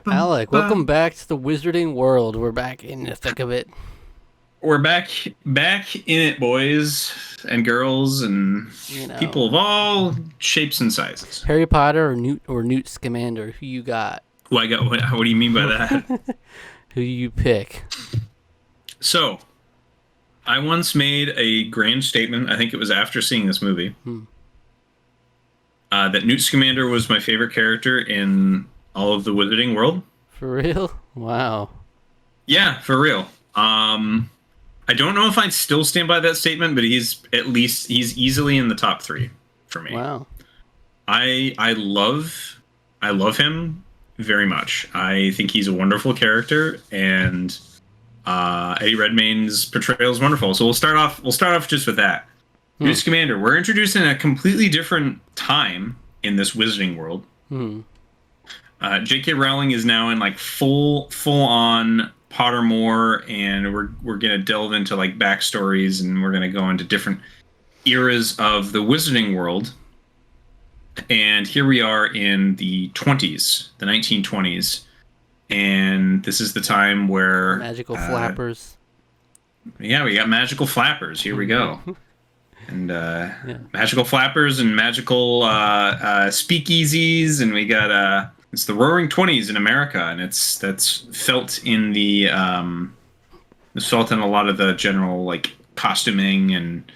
Alec, welcome back to the wizarding world. We're back in the thick of it. We're back in it, boys and girls and You people know, of all shapes and sizes. Harry Potter or Newt Scamander. Who you got? What do you mean by that? Who you pick? So, I once made a grand statement. I think it was after seeing this movie, that Newt Scamander was my favorite character in all of the Wizarding world. For real? Wow. Yeah, for real. I don't know if I'd still stand by that statement, but he's easily in the top three for me. Wow. I love him very much. I think he's a wonderful character, and Eddie Redmayne's portrayal is wonderful. So we'll start off just with that. Newt Scamander. We're introducing a completely different time in this wizarding world. J.K. Rowling is now in like full on Pottermore, and we're gonna delve into like backstories, and we're gonna go into different eras of the wizarding world. And here we are in the 20s, the 1920s, and this is the time where Magical flappers. yeah, we got magical flappers. Here we go. And magical flappers and magical speakeasies, and we got it's the Roaring Twenties in America, and that's felt in the it's felt in a lot of the general like costuming and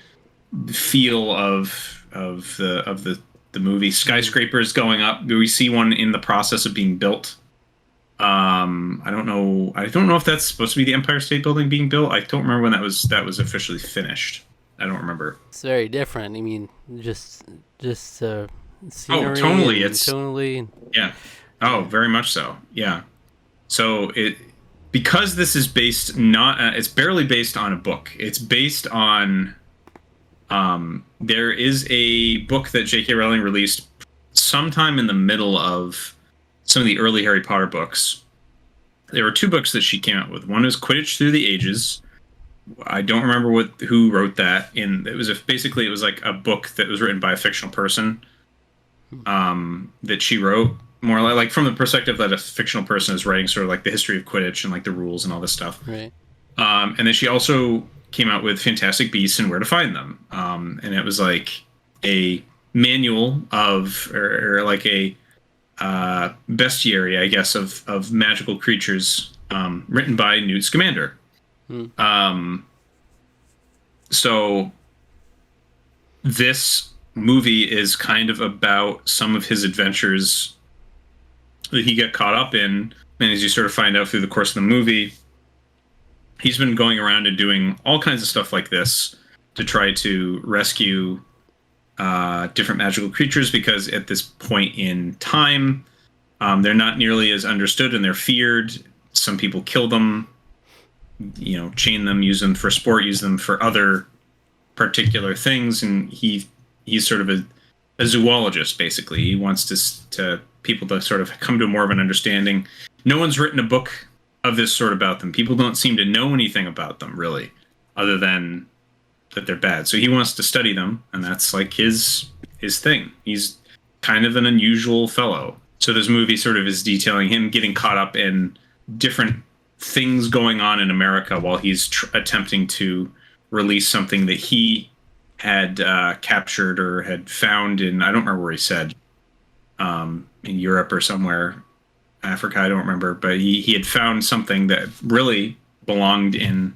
feel of the movie. Skyscrapers going up. We see one in the process of being built. I don't know if that's supposed to be the Empire State Building being built. I don't remember when that was officially finished. I don't remember. It's very different. I mean, just scenery. Tonally, tonally. Yeah. Oh, very much so. Yeah. So because this is based not it's barely based on a book. It's based on there is a book that J.K. Rowling released sometime in the middle of some of the early Harry Potter books. There were two books that she came out with. One is Quidditch Through the Ages. I don't remember who wrote that. It was like a book that was written by a fictional person that she wrote, more like from the perspective that a fictional person is writing sort of like the history of Quidditch and like the rules and all this stuff. Right. And then she also came out with Fantastic Beasts and Where to Find Them. And it was like a manual of, or like a bestiary, I guess, of magical creatures written by Newt Scamander. So this movie is kind of about some of his adventures that he got caught up in, and as you sort of find out through the course of the movie, he's been going around and doing all kinds of stuff like this to try to rescue different magical creatures, because at this point in time, they're not nearly as understood and they're feared. Some people kill them, chain them, use them for sport, use them for other particular things, and he's sort of a zoologist, basically. He wants to people to sort of come to more of an understanding. No one's written a book of this sort about them. People don't seem to know anything about them, really, other than that they're bad. So he wants to study them, and that's like his thing. He's kind of an unusual fellow. So this movie sort of is detailing him getting caught up in different things going on in America while he's attempting to release something that he had captured or had found in, I don't remember where he said, in Europe or somewhere, Africa, I don't remember, but he had found something that really belonged in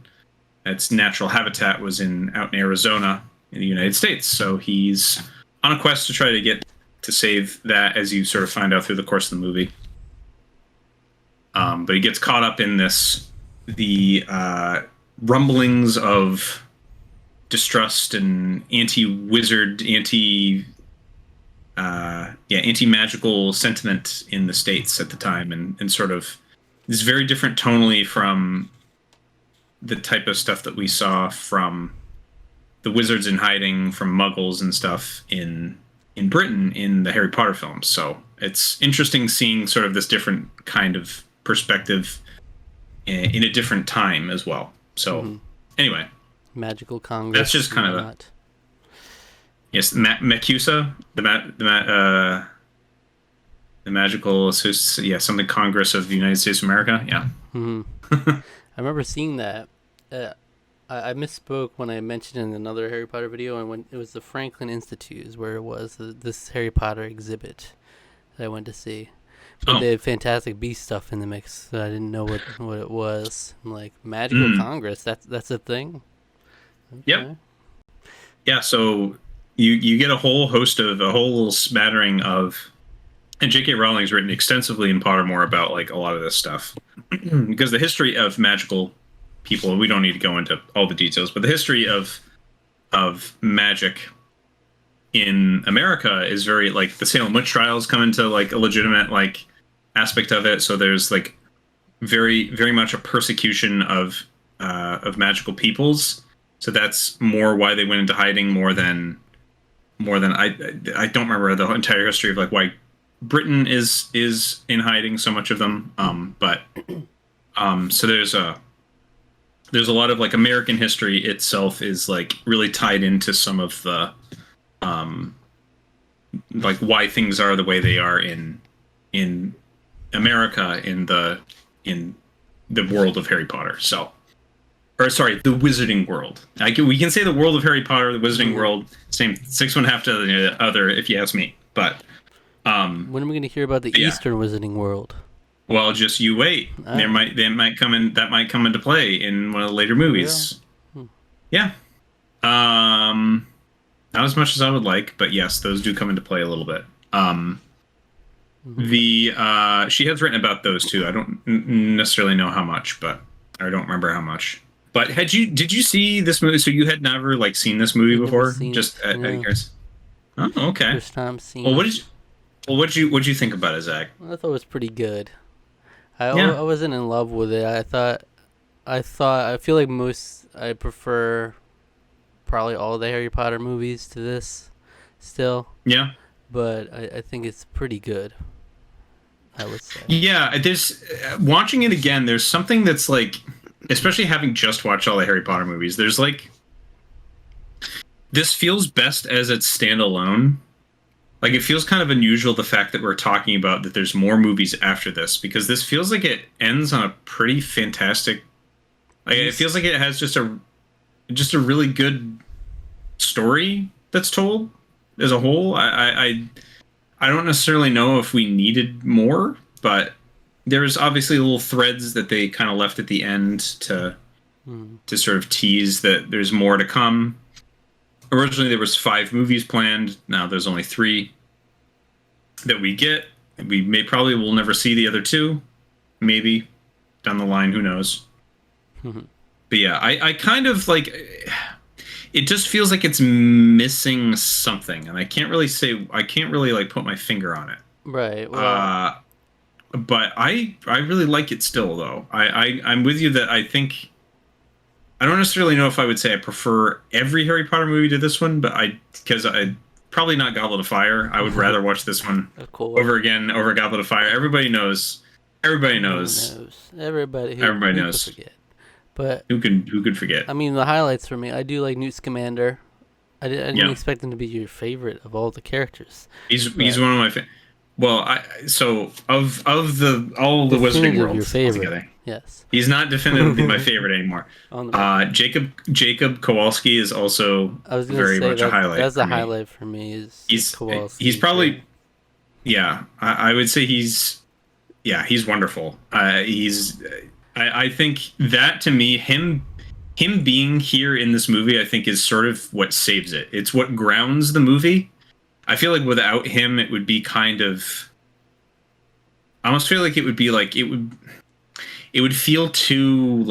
its natural habitat, was out in Arizona in the United States. So he's on a quest to try to get to save that, as you sort of find out through the course of the movie. But he gets caught up in the rumblings of distrust and anti-magical sentiment in the States at the time, and sort of is very different tonally from the type of stuff that we saw from the wizards in hiding, from muggles and stuff in Britain in the Harry Potter films. So it's interesting seeing sort of this different kind of perspective in a different time as well. So anyway, Magical Congress. that's just kind of yes, Macusa, the magical yeah, something Congress of the United States of America. Yeah. Hmm. I remember seeing that. Uh, I misspoke when I mentioned in another Harry Potter video, and when it was the Franklin Institute is where it was this Harry Potter exhibit that I went to see. But Oh. they had Fantastic Beast stuff in the mix, so I didn't know what it was. I'm like, Magical Mm. Congress, that's a thing? Yep. Okay. Yeah. So you get a whole little smattering of, and J.K. Rowling's written extensively in Pottermore about like a lot of this stuff because the history of magical people, we don't need to go into all the details, but the history of magic in America is very like the Salem witch trials come into like a legitimate like aspect of it. So there's like very much a persecution of magical peoples. So that's more why they went into hiding more than I don't remember the entire history of like why Britain is in hiding so much of them. But so there's a lot of like American history itself is like really tied into some of the um like why things are the way they are in America in the world of Harry Potter. So, or sorry, the Wizarding World. We can say the world of Harry Potter, the Wizarding World, same six one half to the other, if you ask me. But When are we going to hear about the yeah. Eastern Wizarding World? Well, just you wait. Oh. They might come in. That might come into play in one of the later movies. Yeah. Not as much as I would like, but yes, those do come into play a little bit. She has written about those too. I don't necessarily know how much, but I don't remember how much. But did you see this movie? So you had never like seen this movie before? Just out of curiosity. Oh, okay. First time seeing. Well, what'd you think about it, Zach? I thought it was pretty good. Yeah. I wasn't in love with it. I feel like I prefer probably all the Harry Potter movies to this still. Yeah. But I think it's pretty good, I would say. Yeah, there's watching it again, there's something that's like, especially having just watched all the Harry Potter movies, there's like, this feels best as it's standalone. Like, it feels kind of unusual the fact that we're talking about that there's more movies after this, because this feels like it ends on a pretty fantastic, like, it feels like it has just a really good story that's told as a whole. I don't necessarily know if we needed more, but there's obviously little threads that they kind of left at the end to sort of tease that there's more to come. Originally there was 5 movies planned. Now there's only 3 that we get. We probably will never see the other 2. Maybe down the line, who knows? But yeah, I kind of like, it just feels like it's missing something, and I can't really like put my finger on it. Right. Well, but I really like it still, though. I'm with you that I think, I don't necessarily know if I would say I prefer every Harry Potter movie to this one, but because I probably not Goblet of Fire. I would rather watch this one over Goblet of Fire. Everybody knows. Everybody knows. Everybody knows. Could forget. But who could forget? I mean, the highlights for me, I do like Newt Scamander. I didn't expect him to be your favorite of all the characters. He's one of my favorite. Well, of all the Wizarding Worlds together, yes, he's not definitively my favorite anymore. Jacob Kowalski is also very much a highlight. That's a highlight for me. Kowalski. He's probably, yeah. I would say he's wonderful. I think that, to me, him being here in this movie, I think, is sort of what saves it. It's what grounds the movie. I feel like without him, it would be kind of, I almost feel like it would be like, it would feel too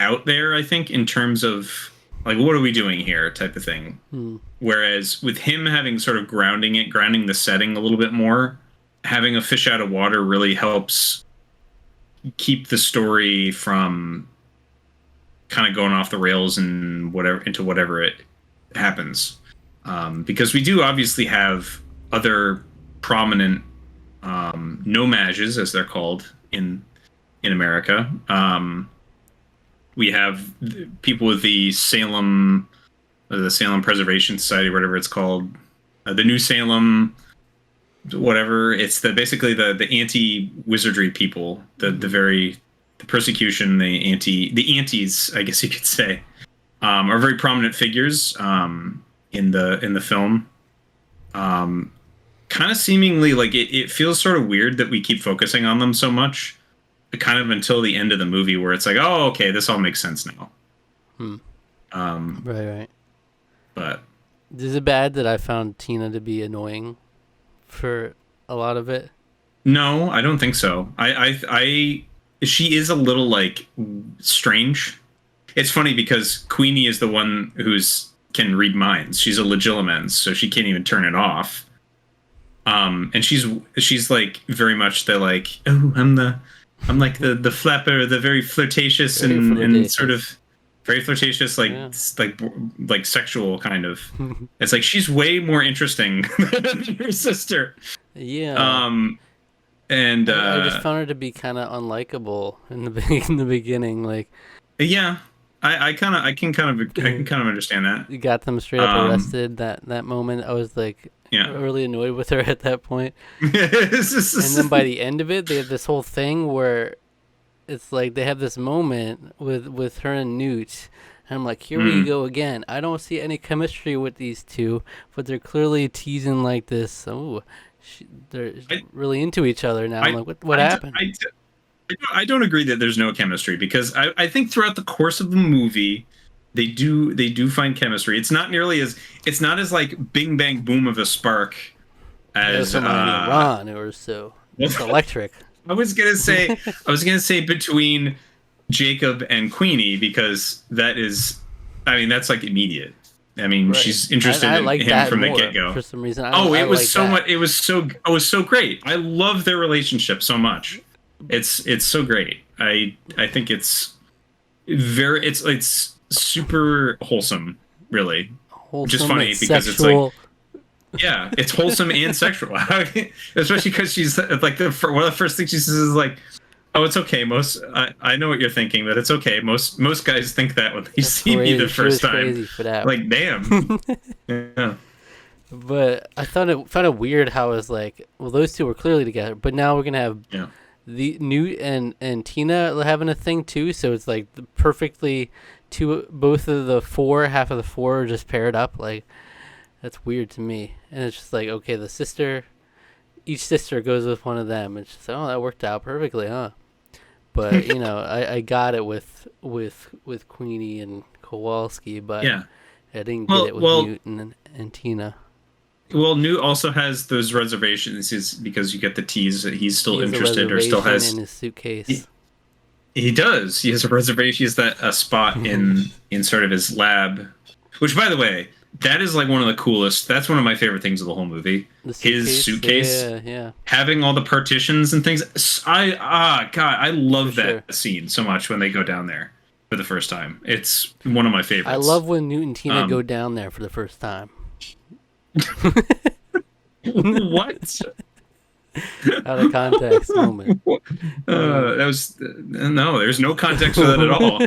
out there, I think, in terms of like, what are we doing here type of thing. Whereas with him having sort of grounding the setting a little bit more, having a fish out of water really helps keep the story from kind of going off the rails and whatever it happens. Because we do obviously have other prominent no-mages, as they're called in America. We have people with the Salem Preservation Society, whatever it's called, the New Salem whatever. It's basically the anti wizardry people, the persecution, the antis, I guess you could say, are very prominent figures in the film. Kind of seemingly like it feels sort of weird that we keep focusing on them so much, kind of until the end of the movie where it's like, oh, okay, this all makes sense now. Right. But is it bad that I found Tina to be annoying for a lot of it? no, I don't think so. She is a little like strange. It's funny because Queenie is the one who's can read minds. She's a legilimens, so she can't even turn it off. And she's like very much the like, oh, I'm like the flapper, the very flirtatious and sort of very flirtatious, like like sexual kind of. It's like she's way more interesting than her sister. Yeah. And I just found her to be kind of unlikable in the beginning. Like, yeah, I can kind of understand that. You got them straight up arrested. That moment, I was like, really annoyed with her at that point. And then by the end of it, they have this whole thing where it's like they have this moment with her and Newt. And I'm like, here we go again. I don't see any chemistry with these two, but they're clearly teasing like this. Oh, they're really into each other now. I'm like, what happened? I don't agree that there's no chemistry, because I think throughout the course of the movie, they do find chemistry. It's not as like bing bang boom of a spark as Ron or so. It's electric. I was gonna say between Jacob and Queenie, because that's like immediate. I mean, right. She's interested in him from the get-go. For some reason, it was so great. I love their relationship so much. It's so great. I think it's super wholesome, really. Wholesome, which is funny because sexual. It's like, it's wholesome and sexual. Especially because she's like one of the first things she says is like, "Oh, it's okay. I know what you're thinking, but it's okay. Most guys think that when they see me the first time." Crazy for that. Like, damn. Yeah. But I found it weird how it was like, well, those two were clearly together, but now we're gonna have the Newt and Tina having a thing too. So it's like perfectly both of the half of the four are just paired up. Like, that's weird to me. And it's just like, okay, each sister goes with one of them. It's just, oh, that worked out perfectly, huh? But I got it with Queenie and Kowalski, but I didn't get it with Newt and Tina. Well, Newt also has those reservations because you get the tease that he's still interested or still has in his suitcase. He does. He has a reservation. He has a spot in sort of his lab, which, by the way, that is like one of the coolest. That's one of my favorite things of the whole movie. His suitcase, having all the partitions and things. I love that scene so much when they go down there for the first time. It's one of my favorites. I love when Newt and Tina go down there for the first time. What? Out of context moment. That was there's no context for that at all.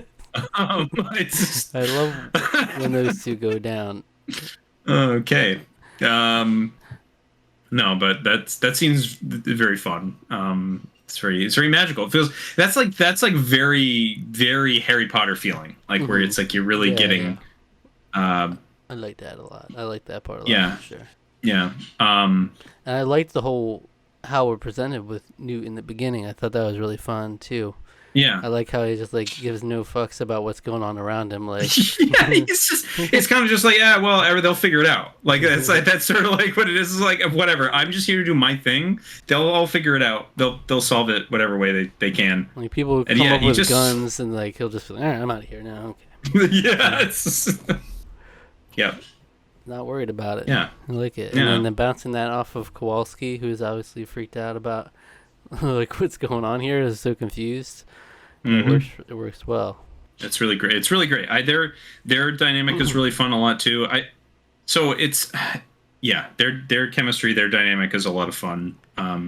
I love when those two go down. Okay. No, but that seems very fun. It's very magical. It feels that's like very, very Harry Potter feeling, like where it's like you're really getting. I like that a lot. I like that part a lot. Yeah, for sure. Yeah. And I liked the whole how we're presented with Newt in the beginning. I thought that was really fun too. Yeah. I like how he just like gives no fucks about what's going on around him. Like, it's kind of just like, they'll figure it out. Like that's sort of like what it is. Is like, whatever. I'm just here to do my thing. They'll all figure it out. They'll solve it whatever way they can. Like people come up with guns and like he'll just be like, all right, I'm out of here now. Okay. Yeah. Not worried about it. Yeah. I like it. Yeah. And then bouncing that off of Kowalski, who's obviously freaked out about like what's going on here, is so confused. It works well. It's really great. It's really great. Their dynamic is really fun a lot too. Their chemistry, their dynamic is a lot of fun.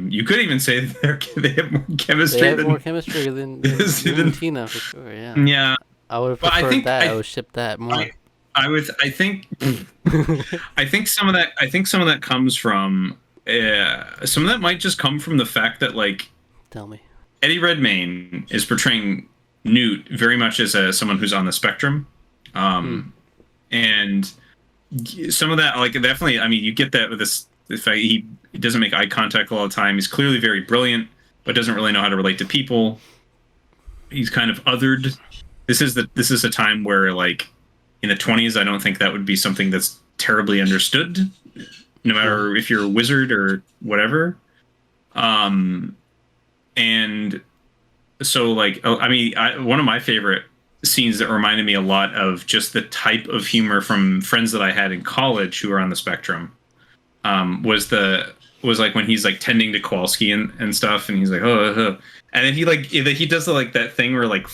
You could even say they have more chemistry. They have more chemistry than Tina for sure. Yeah. Yeah. I would have preferred that. I would ship that more. I think some of that comes from some of that might just come from the fact that like Tell me. Eddie Redmayne is portraying Newt very much as someone who's on the spectrum, and some of that, like, definitely. I mean, you get that with this. The fact he doesn't make eye contact all the time. He's clearly very brilliant, but doesn't really know how to relate to people. He's kind of othered. This is a time where, like, in the 20s, I don't think that would be something that's terribly understood, no matter if you're a wizard or whatever. And so, like, I mean, one of my favorite scenes that reminded me a lot of just the type of humor from friends that I had in college who are on the spectrum, was like when he's like tending to Kowalski and stuff, and he's like, and then he does like that thing where like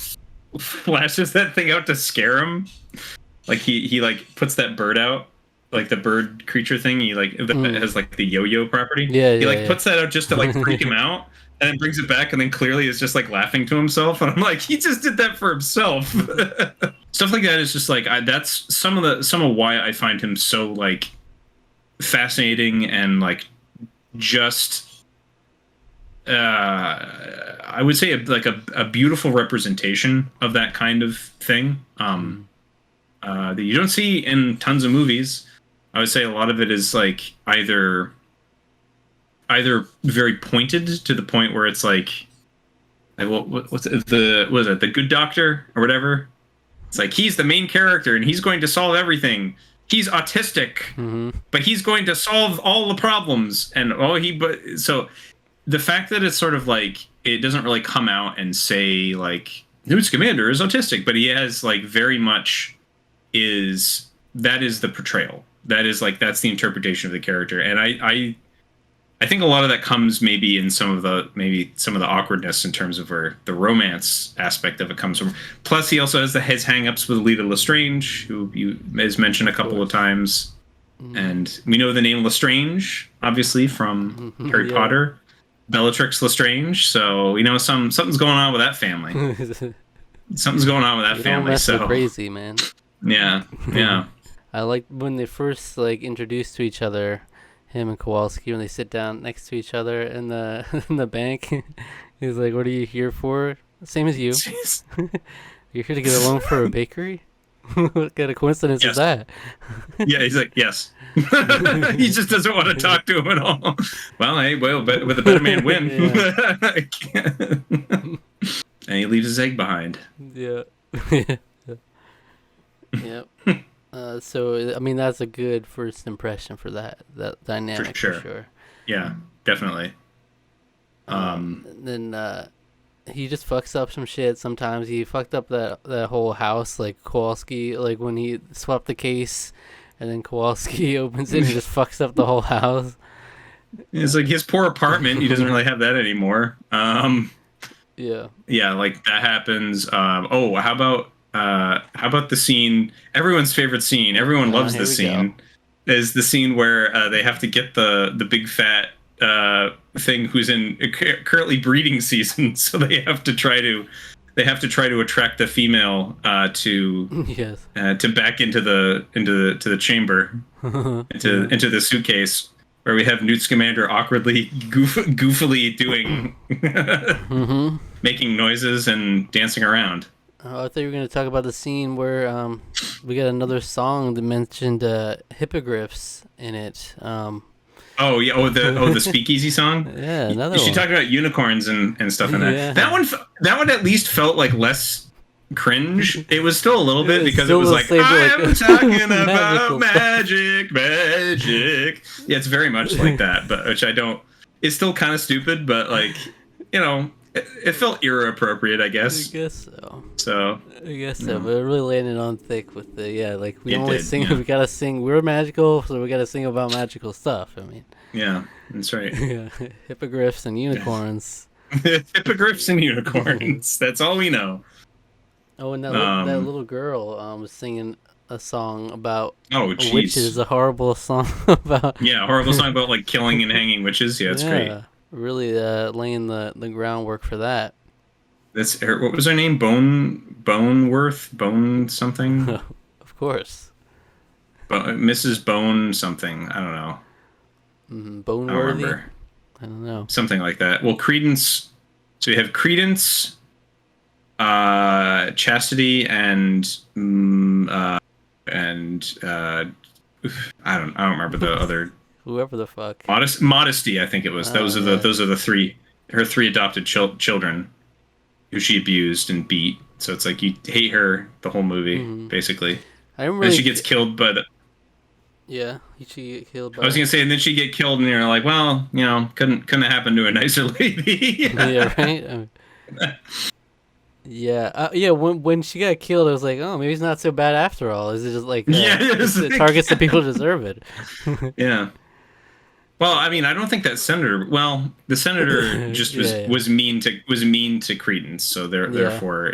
flashes that thing out to scare him, like he like puts that bird out, like the bird creature thing. He like that has like the yo-yo property. He like puts that out just to like freak him out. And then brings it back, and then clearly is just like laughing to himself. And I'm like, he just did that for himself. Stuff like that is just like that's some of why I find him so like fascinating and like just I would say like a beautiful representation of that kind of thing that you don't see in tons of movies. I would say a lot of it is like either very pointed to the point where it's like what's it, the Good Doctor or whatever. It's like he's the main character and he's going to solve everything. He's autistic, but he's going to solve all the problems. And so the fact that it's sort of like it doesn't really come out and say like Newt Scamander is autistic, but he has like very much that is the portrayal. That is like that's the interpretation of the character, and I think a lot of that comes maybe in some of the awkwardness in terms of where the romance aspect of it comes from. Plus, he also has his hang-ups with Lita Lestrange, who has mentioned a couple of times. And we know the name Lestrange, obviously, from Harry Potter. Bellatrix Lestrange. So, something's going on with that family. Something's going on with that family. So crazy, man. Yeah. I like when they first like introduced to each other, him and Kowalski, when they sit down next to each other in the in the bank. He's like, "What are you here for?" Same as you. You're here to get a loan for a bakery? What kind of coincidence is that? Yeah, he's like, yes. He just doesn't want to talk to him at all. Well, hey, but with a better man win. And he leaves his egg behind. Yeah. Yep. So I mean that's a good first impression for that dynamic for sure. Yeah, definitely. Then he just fucks up some shit sometimes. He fucked up that whole house, like Kowalski, like when he swapped the case, and then Kowalski opens it and just fucks up the whole house. It's like his poor apartment. He doesn't really have that anymore. Yeah, like that happens. How about the scene? Everyone's favorite scene. Everyone loves this scene. Is the scene where they have to get the big fat thing who's in currently breeding season, so they have to try to attract the female to back into the chamber into the suitcase, where we have Newt Scamander awkwardly goofily doing making noises and dancing around. Oh, I thought you were going to talk about the scene where we got another song that mentioned hippogriffs in it. The speakeasy song. Yeah, another one. She talked about unicorns and stuff in that. Yeah. That one at least felt like less cringe. It was still a little bit because it was like I'm talking about magic. Yeah, it's very much like that, but which I don't. It's still kind of stupid, but like it felt era appropriate, I guess. I guess so. But it really landed on thick with we only sing. We gotta sing. We're magical, so we gotta sing about magical stuff. I mean. Yeah, that's right. Yeah, hippogriffs and unicorns. Hippogriffs and unicorns. That's all we know. Oh, and that little girl was singing a song about witches. Witches, a horrible song about. Yeah, a horrible song about like killing and hanging witches. Yeah, it's great. Really laying the groundwork for that. That's what was her name? Bone something. Of course. Mrs. Bone something. I don't know. I don't Bone-worthy? remember. I don't know. Something like that. Well, Credence. So we have Credence, Chastity, and I don't remember the other. Whoever the fuck. Modesty, I think it was. Oh yeah. Those are the three, her three adopted children who she abused and beat. So it's like you hate her the whole movie, basically. I don't And really. she gets killed by the. Yeah, he should get killed I was by. gonna say, and then she get killed, and you're like, well, couldn't have happened to a nicer lady. Yeah, right. Yeah, yeah. When she got killed, I was like, oh, maybe it's not so bad after all. Is it just like Yeah, it targets the people who deserve it? yeah. Well, I mean, I don't think that senator. Well, the senator just Yeah, was mean to Credence, so yeah, therefore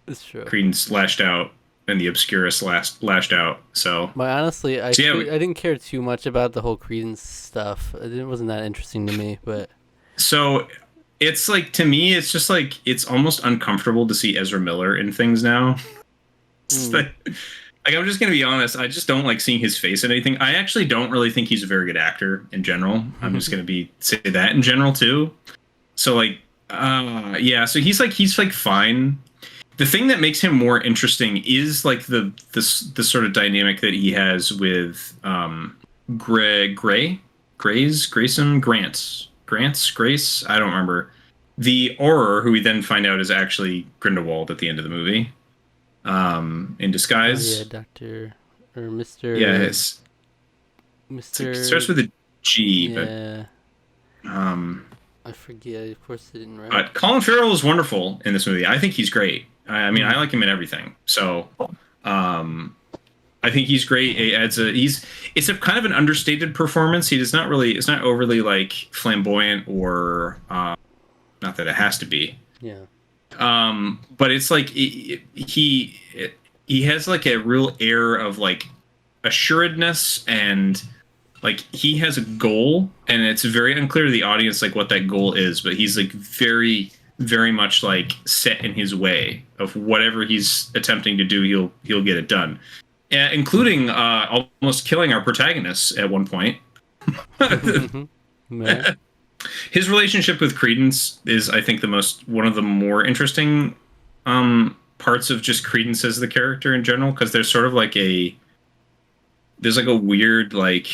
it's true. Credence lashed out, and the Obscurus lashed out. So, But honestly, so yeah. I didn't care too much about the whole Credence stuff. It wasn't that interesting to me. But So it's like, to me, it's just like it's almost uncomfortable to see Ezra Miller in things now. It's like I'm just gonna be honest, I just don't like seeing his face in anything. I actually don't really think he's a very good actor in general. I'm just gonna say that in general too. So like, yeah. So he's like fine. The thing that makes him more interesting is like the sort of dynamic that he has with Grayson Grace. I don't remember. The Auror, who we then find out is actually Grindelwald at the end of the movie, in oh yeah, disguise. Doctor or Mister Yeah, it starts Mister. with a G, Yeah, but I forget. Of course, it didn't write. but Colin Farrell is wonderful in this movie. I think he's great. I mean, I like him in everything. So, I think he's great. It's a kind of an understated performance. He does not really, it's not overly like flamboyant or, not that it has to be. Yeah. But it's like he has like a real air of like assuredness, and like he has a goal, and it's very unclear to the audience like what that goal is, but he's like very much like set in his way of whatever he's attempting to do, he'll get it done, including almost killing our protagonist at one point. Yeah. His relationship with Credence is, I think, one of the more interesting parts of just Credence as the character in general, because there's sort of like there's like a weird, like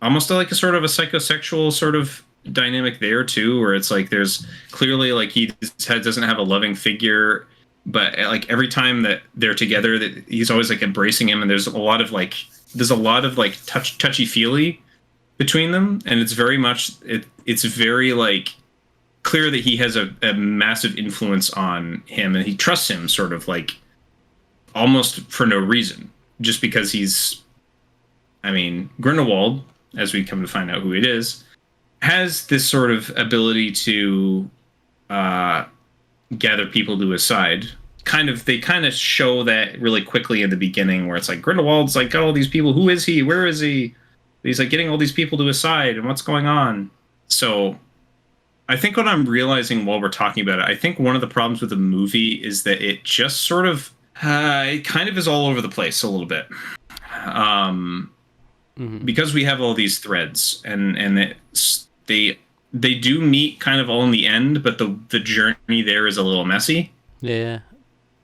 almost like a sort of a psychosexual sort of dynamic there too, where it's like there's clearly like he doesn't have a loving figure, but like every time that they're together, that he's always like embracing him, and there's a lot of like touchy feely between them, and it's very much it's very like clear that he has a massive influence on him, and he trusts him sort of like almost for no reason, just because he's, I mean, Grindelwald, as we come to find out who it is, has this sort of ability to gather people to his side. They kind of show that really quickly in the beginning, where it's like Grindelwald's like got all these people. Who is he? Where is he? He's like getting all these people to his side, and what's going on? So I think what I'm realizing while we're talking about it, I think one of the problems with the movie is that it just sort of it kind of is all over the place a little bit. Because we have all these threads, and they do meet kind of all in the end, but the journey there is a little messy. Yeah.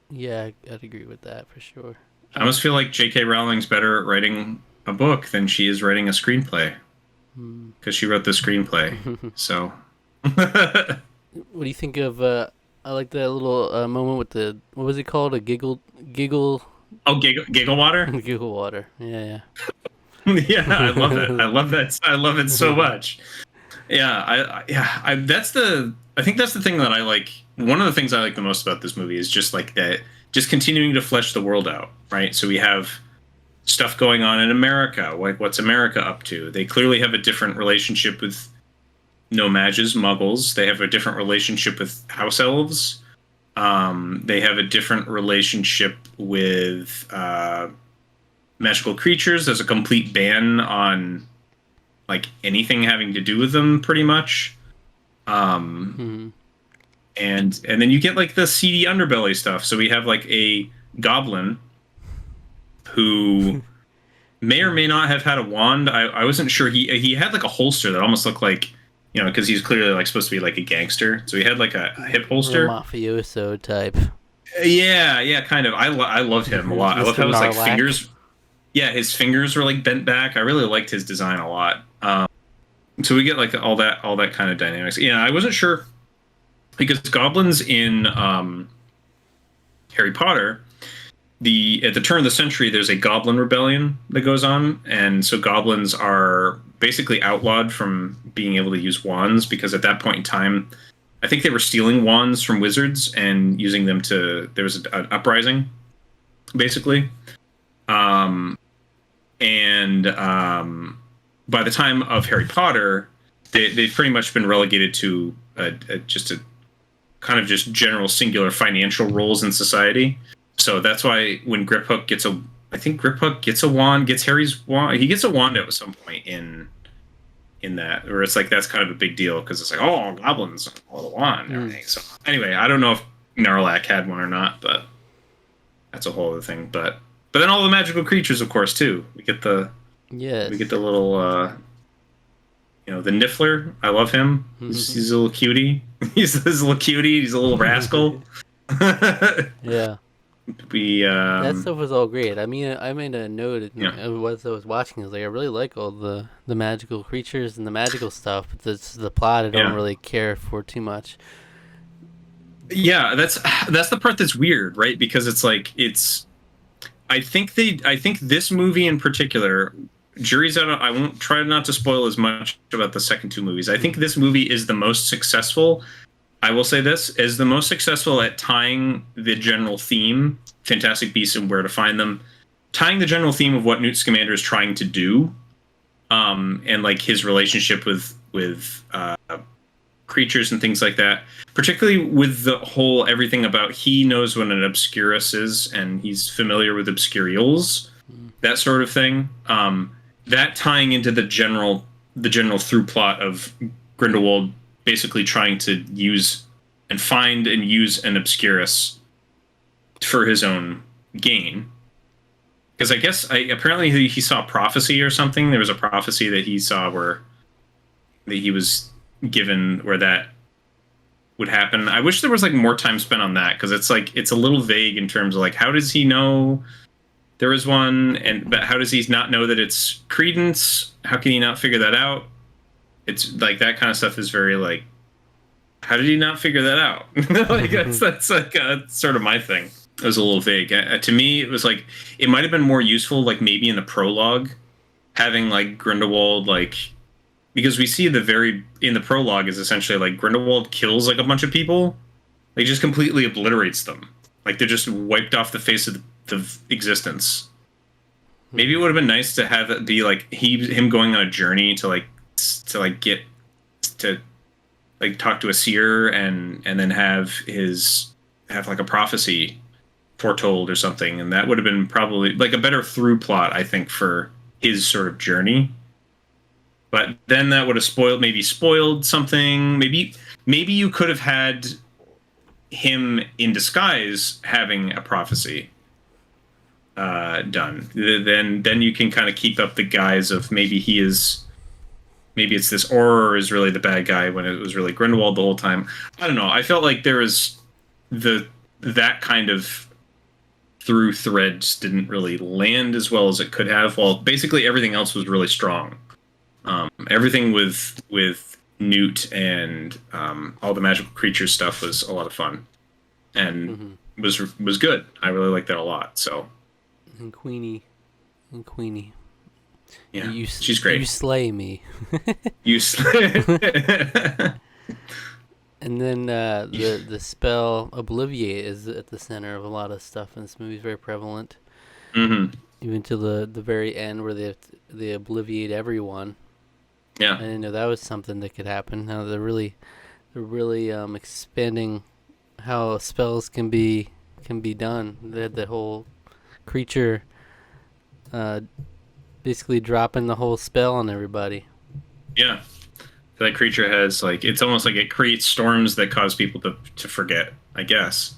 Yeah, I'd agree with that for sure. I almost feel like J.K. Rowling's better at writing a book than she is writing a screenplay, because she wrote the screenplay. So, what do you think of? I like that little moment with the, what was it called? A giggle. Oh, giggle water. Giggle water. Yeah, Yeah, I love it. I love that. I love it so much. Yeah, I think that's the thing that I like. One of the things I like the most about this movie is just like that, just continuing to flesh the world out, right? So we have stuff going on in America. Like, what's America up to? They clearly have a different relationship with no mages, muggles. They have a different relationship with house elves. They have a different relationship with magical creatures. There's a complete ban on like anything having to do with them, pretty much. And then you get like the seedy underbelly stuff. So we have like a goblin who may or may not have had a wand. I wasn't sure. He had like a holster that almost looked like, because he's clearly like supposed to be like a gangster. So he had like a hip Real holster. mafioso type. Yeah, kind of. I loved him a lot. I love Mr. how his like Narlac. fingers. Yeah, his fingers were like bent back. I really liked his design a lot. So we get like all that kind of dynamics. Yeah, I wasn't sure because goblins in Harry Potter, at the turn of the century, there's a goblin rebellion that goes on, and so goblins are basically outlawed from being able to use wands because at that point in time, I think they were stealing wands from wizards and using them to. There was an uprising, basically, and by the time of Harry Potter, they've pretty much been relegated to just a kind of just general singular financial roles in society. So that's why when Griphook I think Griphook gets a wand, gets Harry's wand. He gets a wand at some point in that, where it's like that's kind of a big deal because it's like, oh, goblins, all the wand and everything. So anyway, I don't know if Narlac had one or not, but that's a whole other thing. But then all the magical creatures, of course, too. We get the little the Niffler. I love him. He's a little cutie. He's a little cutie. He's a little rascal. Yeah. That stuff was all great. I mean, I made a note as I was watching. I was like, I really like all the magical creatures and the magical stuff, but the plot I don't really care for too much. Yeah, that's the part that's weird, right? Because it's like I think this movie in particular, jury's out. I won't try not to spoil as much about the second two movies. I think this movie is the most successful. I will say this is the most successful at tying the general theme, Fantastic Beasts and Where to Find Them, tying the general theme of what Newt Scamander is trying to do, and like his relationship with creatures and things like that. Particularly with the whole everything about he knows what an obscurus is and he's familiar with obscurials, that sort of thing. That tying into the general through plot of Grindelwald basically trying to use and find and use an obscurus for his own gain. Because I guess apparently he saw a prophecy or something. There was a prophecy that he saw that he was given where that would happen. I wish there was like more time spent on that because it's a little vague in terms of like how does he know there is one, but how does he not know that it's credence? How can he not figure that out? It's like that kind of stuff is very like, how did he not figure that out? Like that's like sort of my thing. It was a little vague. To me, it was like it might have been more useful, like maybe in the prologue, having like Grindelwald, like because we see in the prologue is essentially like Grindelwald kills like a bunch of people, like just completely obliterates them, like they're just wiped off the face of the existence. Maybe it would have been nice to have it be like him going on a journey to get to like talk to a seer and then have like a prophecy foretold or something, and that would have been probably like a better through plot, I think, for his sort of journey. But then that would have spoiled something. Maybe you could have had him in disguise having a prophecy done. Then you can kind of keep up the guise of maybe it's this Auror is really the bad guy when it was really Grindelwald the whole time. I don't know. I felt like there was that kind of through threads didn't really land as well as it could have. Well, basically everything else was really strong. Everything with Newt and all the magical creature stuff was a lot of fun and was good. I really liked that a lot. So and Queenie. Yeah, she's great. You slay me. You slay. And then the spell Obliviate is at the center of a lot of stuff in this movie. It's very prevalent. Mm-hmm. Even to the very end where they obliviate everyone. Yeah. I didn't know that was something that could happen. Now they're really expanding how spells can be done. They had the whole creature basically dropping the whole spell on everybody. Yeah. That creature has like it's almost like it creates storms that cause people to forget, I guess.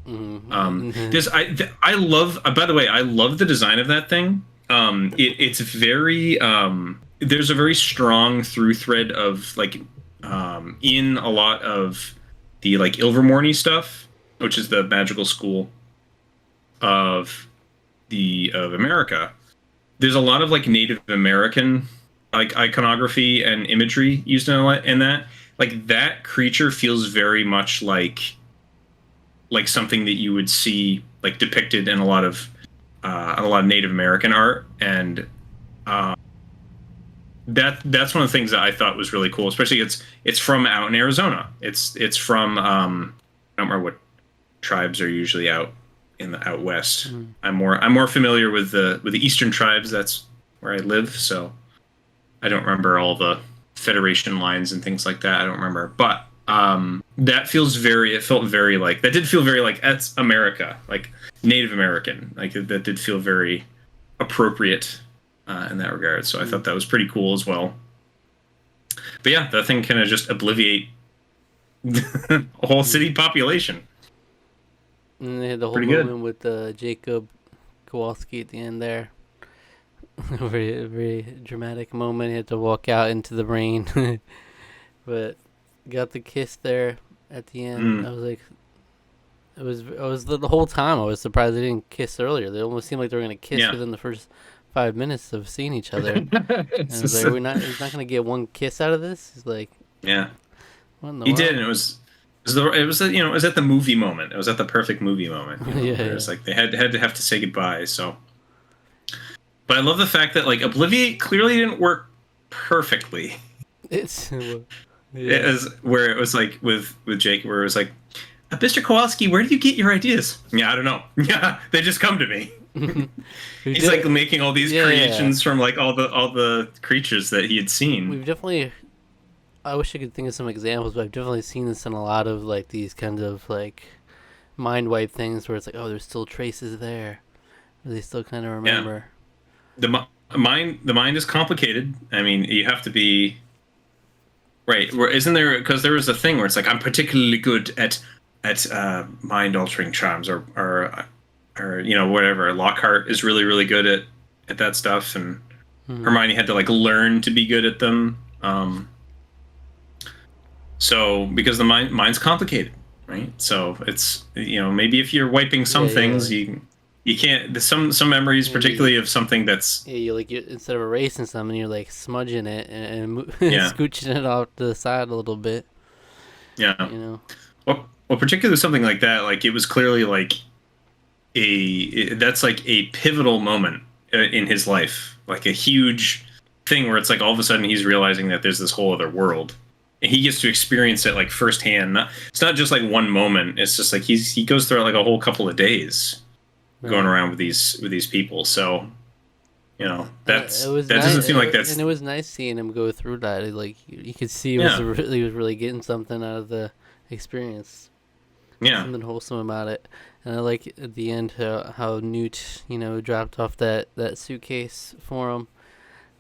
Mm-hmm. I love by the way, I love the design of that thing. it's very there's a very strong through thread of like in a lot of the like Ilvermorny stuff, which is the magical school of of America. There's a lot of like Native American like iconography and imagery used in that. Like that creature feels very much like something that you would see like depicted in a lot of Native American art, and uh, that's one of the things that I thought was really cool. Especially it's from out in Arizona. It's from I don't remember what tribes are usually out in the out west. Mm. I'm more familiar with the eastern tribes. That's where I live, so I don't remember all the federation lines and things like that. I don't remember, but that feels very. It felt very like that. Did feel very like that's America, like Native American. Like that did feel very appropriate in that regard. So I thought that was pretty cool as well. But yeah, that thing kind of just obliviate a whole city population. And they had the whole Pretty moment good. with Jacob Kowalski at the end there. Very, very dramatic moment. He had to walk out into the rain, but got the kiss there at the end. Mm. I was like, I was the whole time. I was surprised they didn't kiss earlier. They almost seemed like they were gonna kiss Yeah. within the first 5 minutes of seeing each other. And It's I was just- like, he's not gonna get one kiss out of this. He's like, yeah, what in the he world? did, and it was you know it was at the movie moment. It was at the perfect movie moment. You know, Yeah, where yeah. it's like they had to have to say goodbye. So, but I love the fact that like Obliviate clearly didn't work perfectly. It's It was where it was like with Jake, where it was like, Mr. Kowalski, where do you get your ideas? Yeah, I don't know. Yeah, they just come to me. He's like making all these creations from like all the creatures that he had seen. We've definitely. I wish I could think of some examples, but I've definitely seen this in a lot of like these kinds of like mind wipe things where it's like, oh, there's still traces there. Or they still kind of remember. The mind is complicated. I mean, you have to be right. Isn't there? Because there was a thing where it's like I'm particularly good at mind altering charms, or you know whatever. Lockhart is really good at that stuff, and Hermione had to like learn to be good at them. So because the mind's complicated, right? So it's maybe if you're wiping some things, you can't. Some memories, particularly of something that's you instead of erasing something, you're like smudging it and Yeah. scooching it off to the side a little bit. yeah. You know. Well, particularly something like that, like it was clearly like that's like a pivotal moment in his life, like a huge thing where it's like all of a sudden he's realizing that there's this whole other world, and he gets to experience it like firsthand. It's not just like one moment. It's just like he goes through like a whole couple of days going around with these people. So that doesn't seem like that's and it was nice seeing him go through that. Like you could see he was really getting something out of the experience. Yeah. Something wholesome about it. And I like at the end how Newt, dropped off that suitcase for him,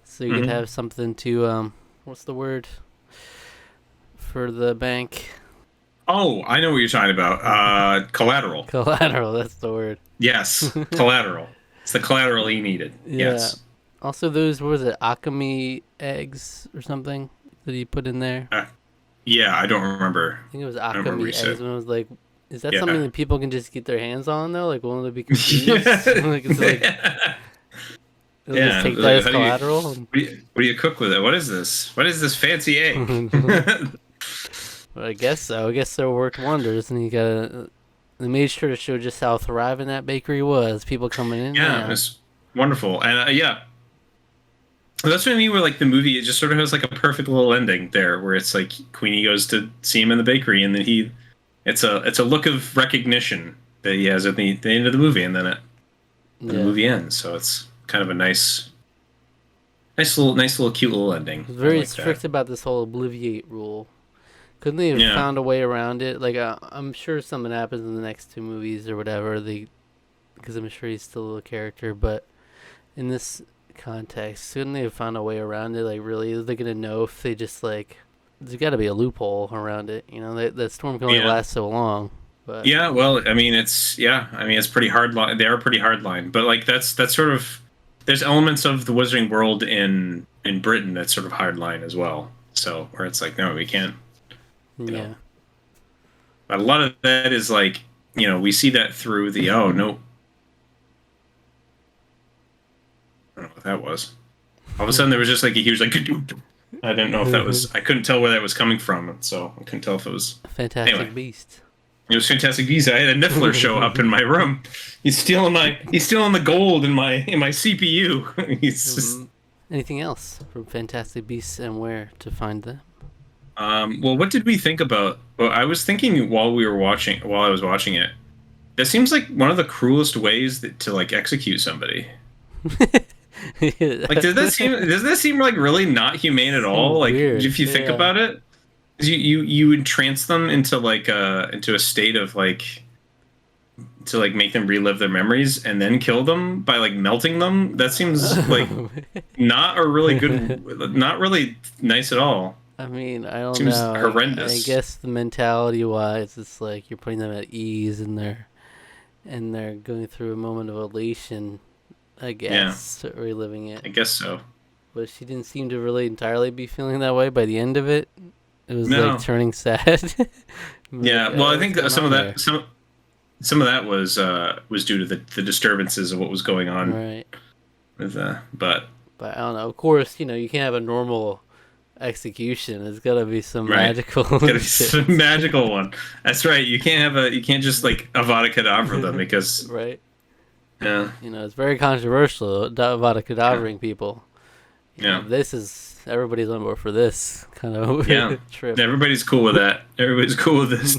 so you could have something to what's the word for the bank? Oh, I know what you're talking about. Collateral. Collateral. That's the word. Yes, collateral. It's the collateral he needed. Yeah. Yes. Also, those what was it, Akami eggs or something that he put in there? Yeah, I don't remember. I think it was remember what Akami he eggs, said. and I was like, is that Yeah. something that people can just get their hands on though? Like, won't they be confused? Yeah. Like, it's like they'll just take that as How do you- collateral. What do you cook with it? What is this? What is this fancy egg? Well, I guess so. I guess it worked wonders, and they made sure to show just how thriving that bakery was. People coming in. Yeah, it was wonderful, and that's what I mean. Where like the movie, it just sort of has like a perfect little ending there, where it's like Queenie goes to see him in the bakery, and then it's a look of recognition that he has at the end of the movie, and then the movie ends. So it's kind of a nice little cute little ending. I was very I like strict that. about this whole obliviate rule. Couldn't they have found a way around it? Like, I'm sure something happens in the next two movies or whatever. Because I'm sure he's still a character, but in this context, couldn't they have found a way around it? Like, really, are they gonna know if they just like? There's got to be a loophole around it. That storm can only last so long. But Yeah, well, I mean, it's pretty hard line. They are pretty hard line, but like that's sort of there's elements of the Wizarding World in Britain that's sort of hardline as well. So where it's like, no, we can't, you know. Yeah. But a lot of that is like, we see that through the no, I don't know what that was. All of a sudden, there was just like a huge like. I didn't know if that was. I couldn't tell where that was coming from, so I couldn't tell if it was. Fantastic Anyway, Beast. it was Fantastic Beasts. I had a Niffler show up in my room. He's stealing the gold in my CPU. He's just. Anything else from Fantastic Beasts and where to find them? Well, what did we think about? Well, I was thinking while I was watching it, that seems like one of the cruelest ways to like execute somebody. Like, does that seem like really not humane at all? Like, weird. if you think about it, you entrance them into like into a state of like to like make them relive their memories and then kill them by like melting them. That seems like not a really good, not really nice at all. I mean, I don't Seems know. horrendous. I guess the mentality wise, it's like you're putting them at ease and they're going through a moment of elation. I guess reliving it. I guess so. But she didn't seem to really entirely be feeling that way by the end of it. It was like turning sad. Yeah, well, I think some of that was due to the disturbances of what was going on. Right. With but I don't know. Of course, you can't have a normal execution. It's got to be some right. magical. Gotta be some magical one. That's right. You can't just like Avada Kedavra them because right. Yeah. It's very controversial. Avada Kedavraing people. This is everybody's on board for this kind of trip. Everybody's cool with that. Everybody's cool with this.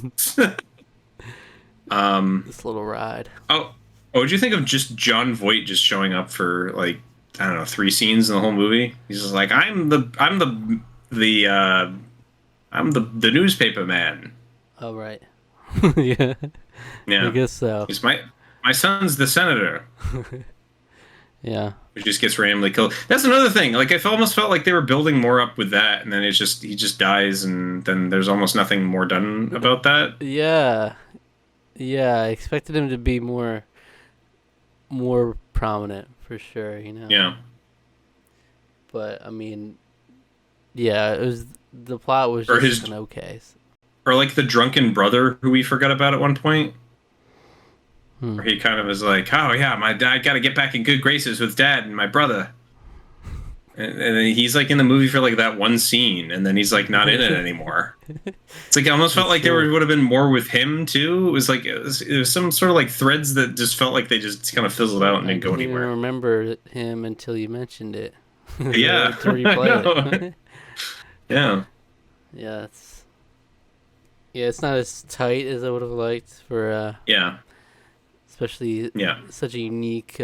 This little ride. Oh, what did you think of just John Voight just showing up for like I don't know 3 scenes in the whole movie? He's just like I'm the newspaper man. Oh right. Yeah. Yeah. I guess so. He's my son's the senator. Yeah. Who just gets randomly killed. That's another thing. Like I almost felt like they were building more up with that, and then he just dies, and then there's almost nothing more done about that. Yeah. Yeah, I expected him to be more prominent for sure. Yeah. But I mean, yeah, the plot was just okay. Or like the drunken brother who we forgot about at one point. Where he kind of is like, oh yeah, my dad got to get back in good graces with dad and my brother. And then he's like in the movie for like that one scene, and then he's like not in it anymore. It's like I almost felt like there would have been more with him too. It was like it was some sort of like threads that just felt like they just kind of fizzled out and didn't go anywhere. I didn't remember him until you mentioned it. Yeah. To replay it. Yeah. Yeah, it's not as tight as I would have liked for especially such a unique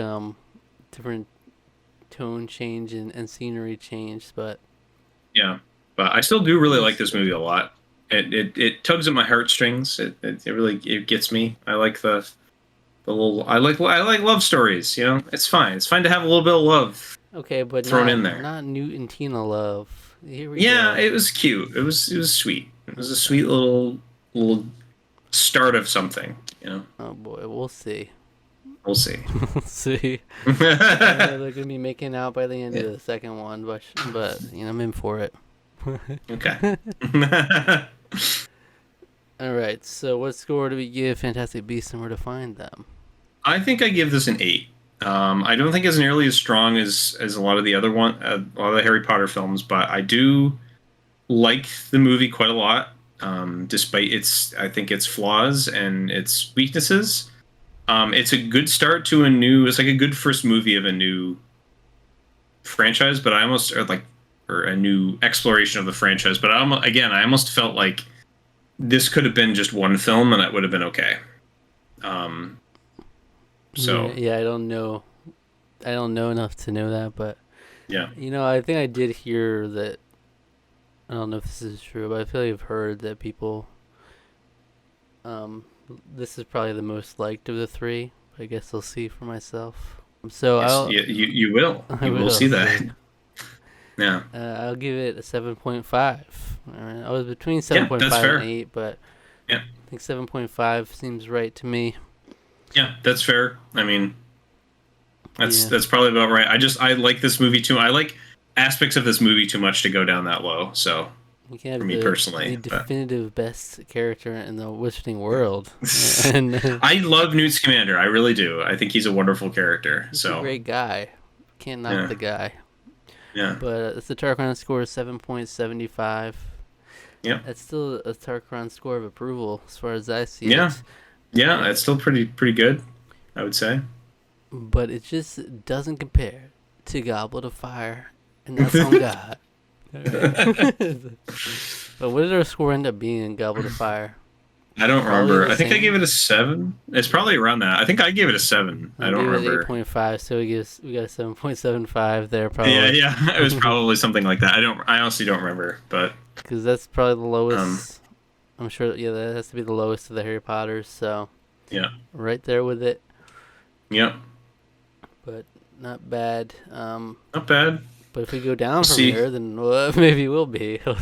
different tone change and scenery change, but I still do really like this movie a lot. It tugs at my heartstrings. It really gets me. I like the little I like love stories, it's fine to have a little bit of love but thrown in there. Not Newt and Tina love. Here we go. It was cute. It was sweet. It was a sweet little start of something, Oh boy, we'll see. We'll see. We'll see. They're gonna be making out by the end of the second one, but I'm in for it. Okay. All right. So, what score do we give Fantastic Beasts and where to find them? I think I give this an 8. I don't think it's nearly as strong as a lot of the other a lot of the Harry Potter films, but I do like the movie quite a lot, despite I think its flaws and its weaknesses. It's a good start to it's like a good first movie of a new franchise, but I almost or a new exploration of the franchise. But I almost felt like this could have been just one film and it would have been okay. So yeah, I don't know enough to know that, but yeah, I think I did hear that. I don't know if this is true, but I feel like I've heard that people. This is probably the most liked of the 3. I guess I'll see for myself. So yes, you will. You will see that. Yeah. I'll give it a 7.5. I was between 7.5 and 8, but I think 7.5 seems right to me. Yeah, that's fair. I mean, That's probably about right. I like this movie too. I like aspects of this movie too much to go down that low. So You can have for me personally, the definitive best character in the wizarding world. And I love Newt Scamander. I really do. I think he's a wonderful character. he's So a great guy. Can't knock the guy. Yeah. But it's the Tarqaron score is 7.75. Yeah. That's still a Tarqaron score of approval as far as I see it. Yeah, it's still pretty good, I would say. But it just doesn't compare to Goblet of Fire, and that's on God. But what did our score end up being in Goblet of Fire? I don't remember. I think I gave it a 7. It's probably around that. I think I gave it a 7. I don't remember. 8.5, so we got a 7.75 there probably. Yeah. It was probably something like that. I honestly don't remember, but because that's probably the lowest. I'm sure. Yeah, that has to be the lowest of the Harry Potters. So yeah, right there with it. Yep. But not bad. Not bad. But if we go down from here, then maybe we'll be. Well,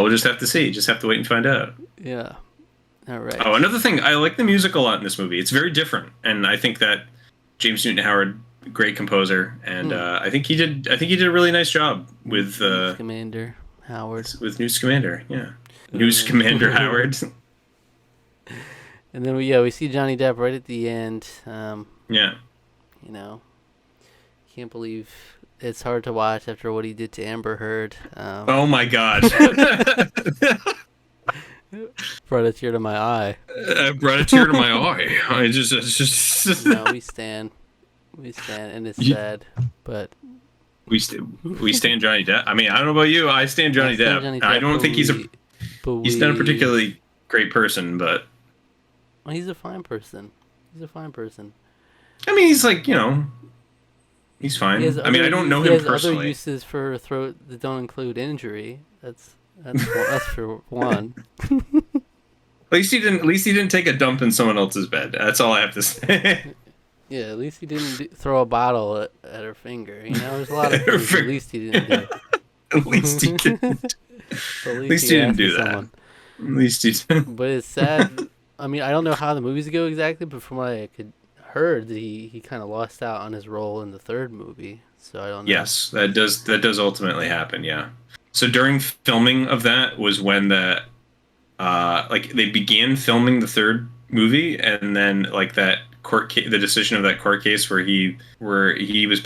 we'll just have to see. Just have to wait and find out. Yeah. All right. Oh, another thing. I like the music a lot in this movie. It's very different, and I think that James Newton Howard, great composer, and I think he did a really nice job with Scamander Howard. With Newt Scamander, yeah. Newt Scamander Howard. And then we see Johnny Depp right at the end. Yeah. You know, can't believe it's hard to watch after what he did to Amber Heard. Oh my God. Brought a tear to my eye. Brought a tear to my eye. It's just. No, we stand, and it's sad, but we stand Johnny Depp. I mean, I don't know about you. I stand Johnny Depp. I don't think he's not a particularly great person, but well, he's a fine person. I mean, he's like, he's fine. I mean, I don't know him personally. He has other uses for throat that don't include injury. That's for one. At least he didn't take a dump in someone else's bed. That's all I have to say. Yeah, at least he didn't throw a bottle at her finger. There's a lot of things at least he didn't do. At least he didn't. At least he didn't do that. At least he didn't. But it's sad. I mean, I don't know how the movies go exactly, but from what I heard, he kind of lost out on his role in the third movie. So I don't know. Yes, that does ultimately happen. Yeah. So during filming of that was when they began filming the third movie, and then that the decision of that court case where he was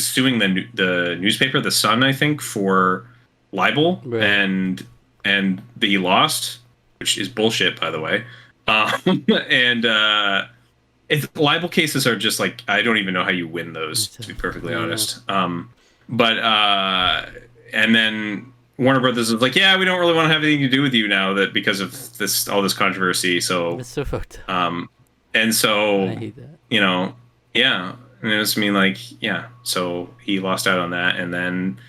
suing the newspaper, The Sun, I think, for libel, right. and he lost, which is bullshit, by the way. Libel cases are just I don't even know how you win those, to be perfectly honest. And then Warner Brothers was like, yeah, we don't really want to have anything to do with you now that because of all this controversy. So it's so fucked up. And so I hate that. Yeah, and it was so he lost out on that, and then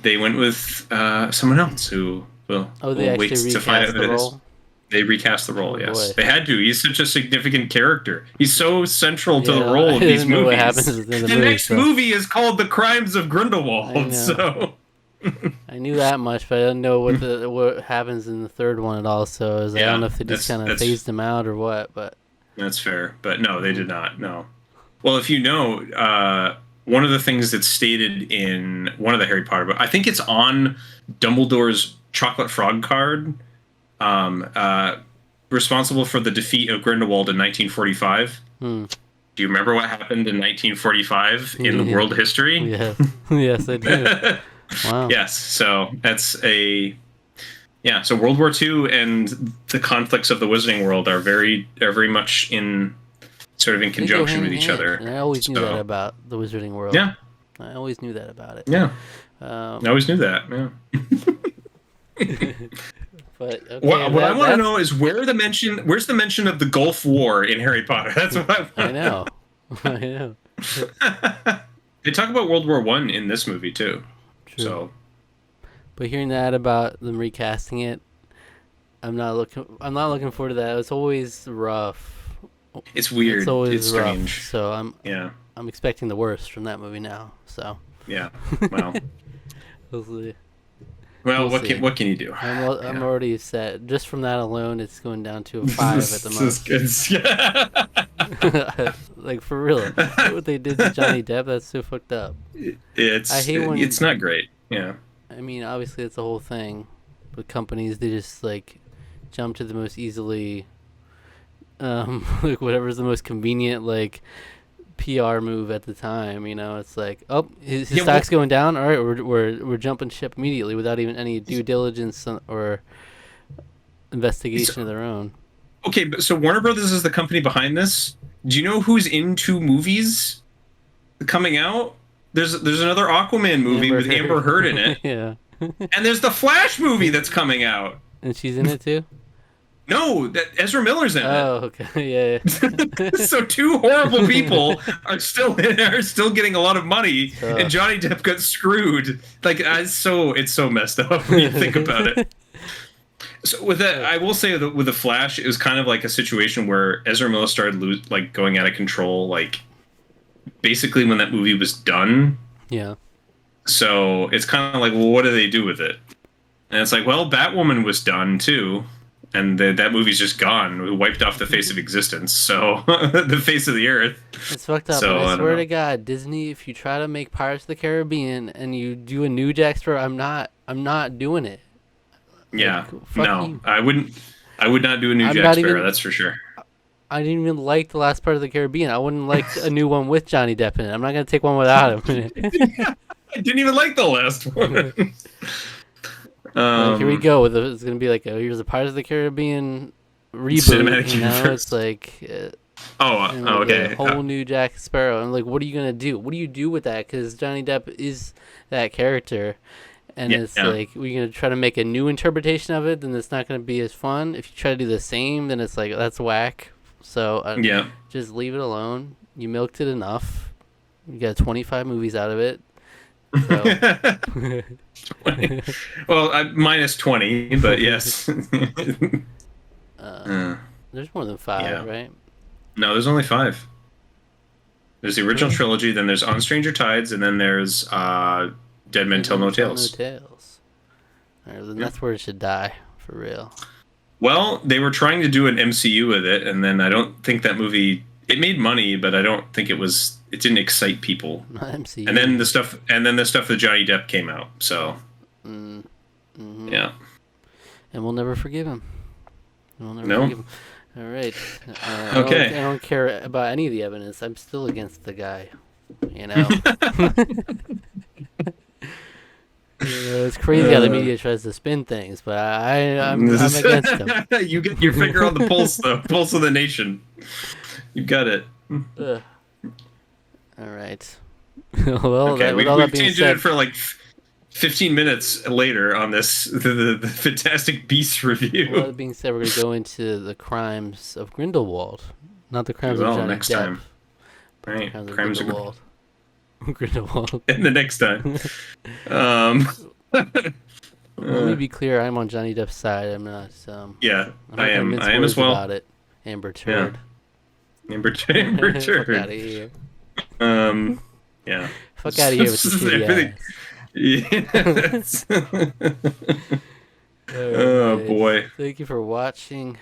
they went with someone else who will wait to find out who it is. They recast the role, yes. Boy. They had to. He's such a significant character. He's so central to the role of these movies. What happens in the next movie is called The Crimes of Grindelwald. So I knew that much, but I didn't know what happens in the third one at all. So I don't know if they just kind of phased him out or what. But that's fair. But no, they did not. No. Well, if you know, one of the things that's stated in one of the Harry Potter books, I think it's on Dumbledore's chocolate frog card. Responsible for the defeat of Grindelwald in 1945. Do you remember what happened in 1945 in the world history? Yeah. Yes, I do. Wow. Yes. So that's so World War II and the conflicts of the Wizarding World are very much in conjunction with each other. And I always knew that about the Wizarding World. Yeah. I always knew that about it. Yeah. I always knew that. Yeah. But what I want to know is where's the mention of the Gulf War in Harry Potter? That's what I want. I know. They talk about World War I in this movie too. True. So, but hearing that about them recasting it, I'm not looking forward to that. It's always rough. It's weird. It's always it's rough. Strange. So I'm expecting the worst from that movie now. So yeah. Well. We'll see. Well, what can you do? I'm already set. Just from that alone, it's going down to a 5 at the most. Like, for real, what they did to Johnny Depp, that's so fucked up. I hate when It's not great. Yeah. I mean, obviously, it's the whole thing. With companies, they just like jump to the most easily, like whatever's the most convenient, like PR move at the time. It's like, oh, his stock's going down. All right, we're jumping ship immediately without even any due diligence or investigation of their own. Okay, but so Warner Brothers is the company behind this. Do you know who's in 2 movies coming out? There's another Aquaman movie with Amber Heard in it. Yeah. And there's the Flash movie that's coming out. And she's in it too? No, that Ezra Miller's in it. Oh, okay. Yeah. So 2 horrible people are still getting a lot of money, and Johnny Depp got screwed. Like, it's so messed up when you think about it. So with that, I will say that with the Flash, it was kind of like a situation where Ezra Miller started going out of control. Like, basically when that movie was done. Yeah. So it's kind of like, well, what do they do with it? And it's like, well, Batwoman was done too, and that movie's just gone. We wiped off the face of existence, so the face of the earth. It's fucked up. So, I swear to God, Disney, if you try to make Pirates of the Caribbean and you do a new Jack Sparrow, I'm not doing it. Yeah, no, you. I would not do a new Jack Sparrow. That's for sure. I didn't even like the last part of the Caribbean. I wouldn't like a new one with Johnny Depp in it. I'm not gonna take one without him. I didn't even like the last one. Here we go. It's gonna be like here's a Pirates of the Caribbean reboot. Cinematic universe. It's like okay, a whole new Jack Sparrow. And like, what are you gonna do? What do you do with that? Because Johnny Depp is that character. And it's like, we're going to try to make a new interpretation of it, then it's not going to be as fun. If you try to do the same, then it's like, that's whack. So just leave it alone. You milked it enough. You got 25 movies out of it. So. 20. Well, minus 20, but yes. There's more than 5, right? No, there's only 5. There's the original trilogy, then there's On Stranger Tides, and then there's... Dead Men Tell No Tales. All right, then that's where it should die, for real. Well, they were trying to do an MCU with it, and then I don't think that movie... It made money, but I don't think it didn't excite people. Not MCU. And then the stuff with Johnny Depp came out, so... Mm-hmm. Yeah. And we'll never forgive him. Forgive him. All right. Okay. I don't care about any of the evidence. I'm still against the guy. You know? It's crazy how the media tries to spin things, but I'm against them. You get your finger on the pulse, though. Pulse of the nation. You got it. All right. Well, okay, we've tangented for like 15 minutes later on this the Fantastic Beasts review. Well, that being said, we're going to go into the crimes of Grindelwald, not the crimes of Johnny next Depp. Time. Right, crimes of Grindelwald. Grindelwald. And the next time. Let me be clear. I'm on Johnny Depp's side. I'm not. I am as well. About it. Amber Turd. Yeah. Amber Turd. Fuck out of here. Yeah. Fuck out of here with the shitty ass. Oh boy. Thank you for watching.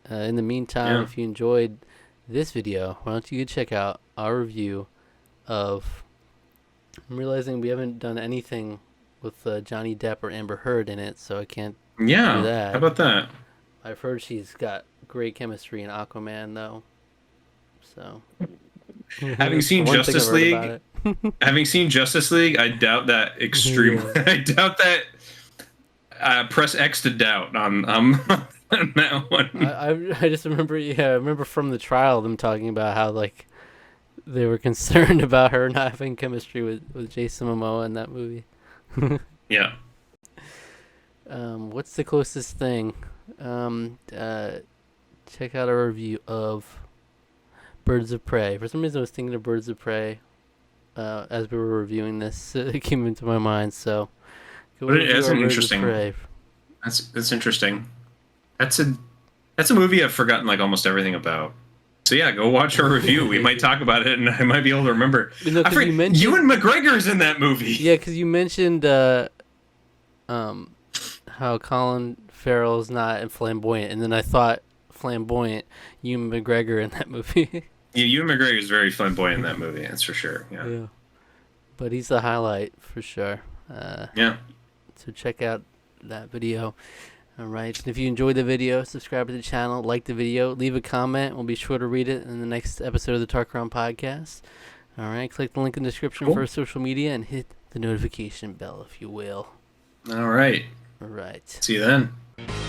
In the meantime, if you enjoyed this video, why don't you check out our review of... I'm realizing we haven't done anything with Johnny Depp or Amber Heard in it, so I can't do that. How about that? I've heard she's got great chemistry in Aquaman, though. So, having seen Justice League, I doubt that extremely. I doubt that. Press X to doubt on that one. I just remember, I remember from the trial them talking about how like they were concerned about her not having chemistry with Jason Momoa in that movie. Yeah. What's the closest thing? Check out our review of Birds of Prey. For some reason, I was thinking of Birds of Prey as we were reviewing this. It came into my mind. So, that's an interesting. That's interesting. That's a movie I've forgotten like almost everything about. So yeah, go watch our review. We might talk about it, and I might be able to remember. I forget, Ewan McGregor's in that movie. Yeah, because you mentioned how Colin Farrell's not flamboyant, and then I thought flamboyant Ewan McGregor in that movie. Yeah, Ewan McGregor is very flamboyant in that movie. That's for sure. Yeah. Yeah. But he's the highlight for sure. Yeah. So check out that video. All right. And if you enjoyed the video, subscribe to the channel, like the video, leave a comment. We'll be sure to read it in the next episode of the Tarqaron podcast. All right. Click the link in the description for our social media and hit the notification bell, if you will. All right. All right. See you then.